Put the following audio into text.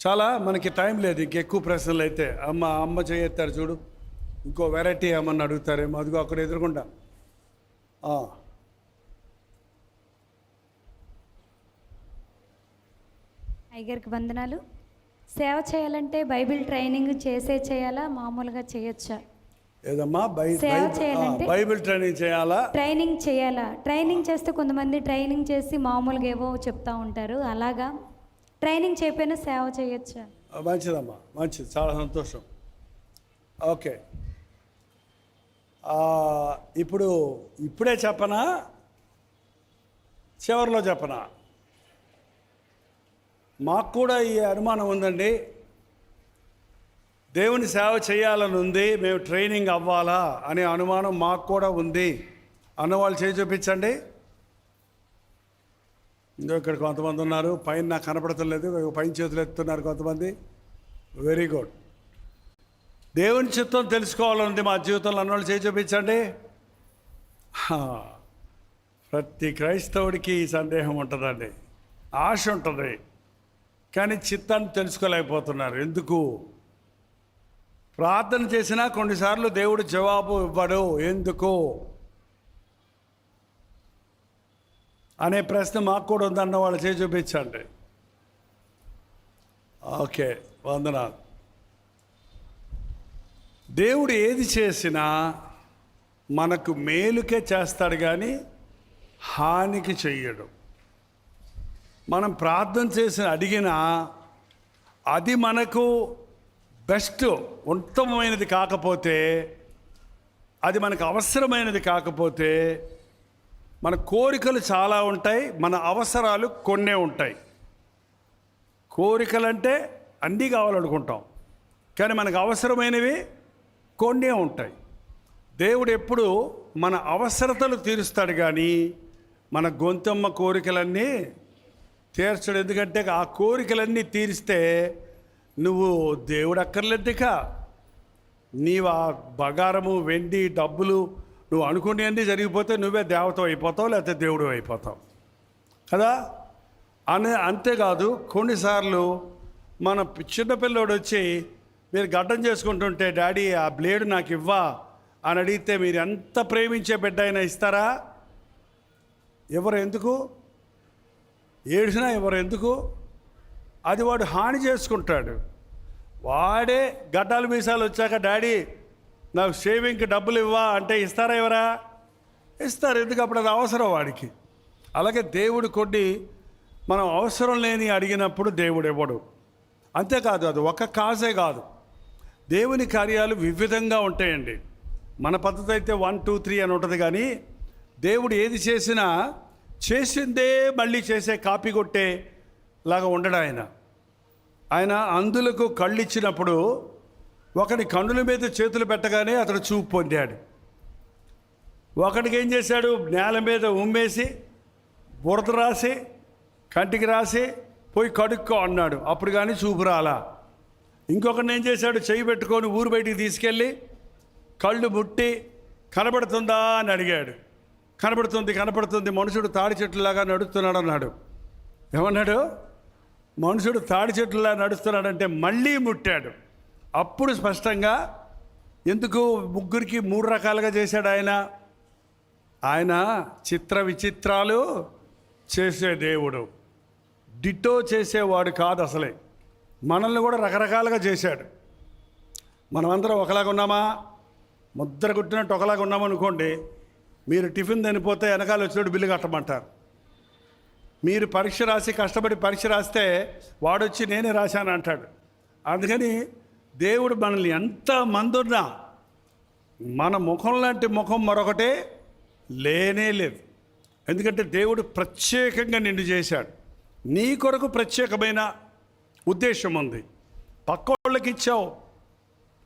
చాలా మనకి టైం లేదు. ఇంకెక్కువ ప్రశ్నలు అయితే అమ్మ చేయెత్తారు చూడు. ఇంకో వెరైటీ ఏమన్నా అడుగుతారేమో. అదిగో అక్కడ ఎదురుకుండా. అయ్యగారికి వందనాలు. సేవ చేయాలంటే బైబిల్ ట్రైనింగ్ చేయాలా, మామూలుగా చేయొచ్చా? ఏదమ్మా సేవ చేయాలంటే బైబిల్ ట్రైనింగ్ చేయాలా? ట్రైనింగ్ చేస్తే కొంతమంది ట్రైనింగ్ చేసి మామూలుగా ఏవో చెప్తా ఉంటారు. అలాగా ట్రైనింగ్ చేయకపోయినా సేవ చేయొచ్చా? మంచిదమ్మా, మంచిది, చాలా సంతోషం. ఓకే, ఇప్పుడే చెప్పనా, చివరిలో చెప్పనా? మాకు కూడా ఈ అనుమానం ఉందండి. దేవుని సేవ చేయాలని ఉంది, మేము ట్రైనింగ్ అవ్వాలా అనే అనుమానం మాకు కూడా ఉంది అన్నవాళ్ళు చేయి చూపించండి. ఇంకో ఇక్కడ కొంతమంది ఉన్నారు, పైన నాకు కనపడతలేదు, పైన చేతులు ఎత్తున్నారు కొంతమంది. Very good. దేవుని చిత్తం తెలుసుకోవాలనుంది మా జీవితంలో అన్నవాళ్ళు చేయి చూపించండి. ప్రతి క్రైస్తవుడికి ఈ సందేహం ఉంటుందండి, ఆశ ఉంటుంది, కానీ చిత్తాన్ని తెలుసుకోలేకపోతున్నారు. ఎందుకు? ప్రార్థన చేసినా కొన్నిసార్లు దేవుడు జవాబు ఇవ్వడు. ఎందుకు అనే ప్రశ్న మాకు కూడా ఉందన్న వాళ్ళు చేసి చూపించండి. ఓకే, వందనాలు. దేవుడు ఏది చేసినా మనకు మేలుకే చేస్తాడు, కానీ హానికి చెయ్యడు. మనం ప్రార్థన చేసి అడిగినా అది మనకు బెస్ట్, ఉత్తమమైనది కాకపోతే, అది మనకు అవసరమైనది కాకపోతే, మన కోరికలు చాలా ఉంటాయి, మన అవసరాలు కొన్నే ఉంటాయి. కోరికలంటే అన్నీ కావాలనుకుంటాం, కానీ మనకు అవసరమైనవి కొన్నే ఉంటాయి. దేవుడు ఎప్పుడు మన అవసరతలు తీరుస్తాడు, కానీ మన గొంతమ్మ కోరికలన్నీ తీర్చడు. ఎందుకంటే ఆ కోరికలన్నీ తీరిస్తే నువ్వు దేవుడు అక్కర్లేదుక. నీవు ఆ బంగారము, వెండి, డబ్బులు నువ్వు అనుకునేవన్నీ జరిగిపోతే నువ్వే దేవత అయిపోతావు, లేకపోతే దేవుడు అయిపోతావు కదా. అంతేకాదు, కొన్నిసార్లు మన చిన్నపిల్లోడు వచ్చి మీరు గడ్డం చేసుకుంటుంటే, డాడీ ఆ బ్లేడ్ నాకు ఇవ్వా అని అడిగితే మీరు ఎంత ప్రేమించే బిడ్డ అయినా ఇస్తారా? ఎవరు? ఎందుకు? ఏడిసినా ఎవరు? ఎందుకు? అది వాడు హాని చేసుకుంటాడు. వాడే గడ్డాలు మీసాలు వచ్చాక డాడీ నాకు షేవింగ్కి డబ్బులు ఇవ్వా అంటే ఇస్తారా? ఎవరా? ఇస్తారు. ఎందుకు? అప్పుడు అది అవసరం వాడికి. అలాగే దేవుడు కొన్ని మనం అవసరం లేని అడిగినప్పుడు దేవుడు ఇవ్వడు. అంతేకాదు, అది ఒక కాజే కాదు, దేవుని కార్యాలు వివిధంగా ఉంటాయండి. మన పద్ధతి అయితే 1 2 3 అని ఉంటుంది, కానీ దేవుడు ఏది చేసినా చేసిందే మళ్ళీ చేసే కాపీ కొట్టే లాగా ఉండడు ఆయన అందులకు కళ్ళు ఇచ్చినప్పుడు ఒకటి కన్నుల మీద చేతులు పెట్టగానే అతడు చూపు పొందాడు. ఒకటికి ఏం చేశాడు? నేల మీద ఉమ్మేసి బురద రాసి కంటికి రాసి పోయి కడుక్కో అన్నాడు, అప్పుడు కానీ చూపు రాలా. ఇంకొకరిని ఏం చేశాడు? చెయ్యి పెట్టుకొని ఊరు బయటికి తీసుకెళ్ళి కళ్ళు ముట్టి కనబడుతుందా అని అడిగాడు. కనపడుతుంది, మనుషుడు తాడి చెట్టులాగా నడుస్తున్నాడు అన్నాడు. ఏమన్నాడు? మనుషుడు తాడి చెట్టులా నడుస్తున్నాడంటే మళ్ళీ ముట్టాడు. అప్పుడు స్పష్టంగా, ఎందుకు ముగ్గురికి 3 రకాలుగా చేశాడు ఆయన చిత్ర విచిత్రాలు చేసే దేవుడు, డిటో చేసేవాడు కాదు అసలే. మనల్ని కూడా రకరకాలుగా చేశాడు. మనమందరం ఒకలాగా ఉన్నామా? ముద్ర కుట్టినట్టు ఒకలాగా ఉన్నామనుకోండి, మీరు టిఫిన్ తినిపోతే వెనకాల వచ్చినట్టు బిల్లు కట్టమంటారు. మీరు పరీక్ష రాసి కష్టపడి పరీక్ష రాస్తే వాడొచ్చి నేనే రాశాను అంటాడు. అందుకని దేవుడు మనల్ని ఎంతమంది ఉన్నా మన ముఖం లాంటి ముఖం మరొకటే లేనే లేదు. ఎందుకంటే దేవుడు ప్రత్యేకంగా నిన్ను చేశాడు. నీ కొరకు ప్రత్యేకమైన ఉద్దేశం ఉంది. పక్కోళ్ళకి ఇచ్చావు,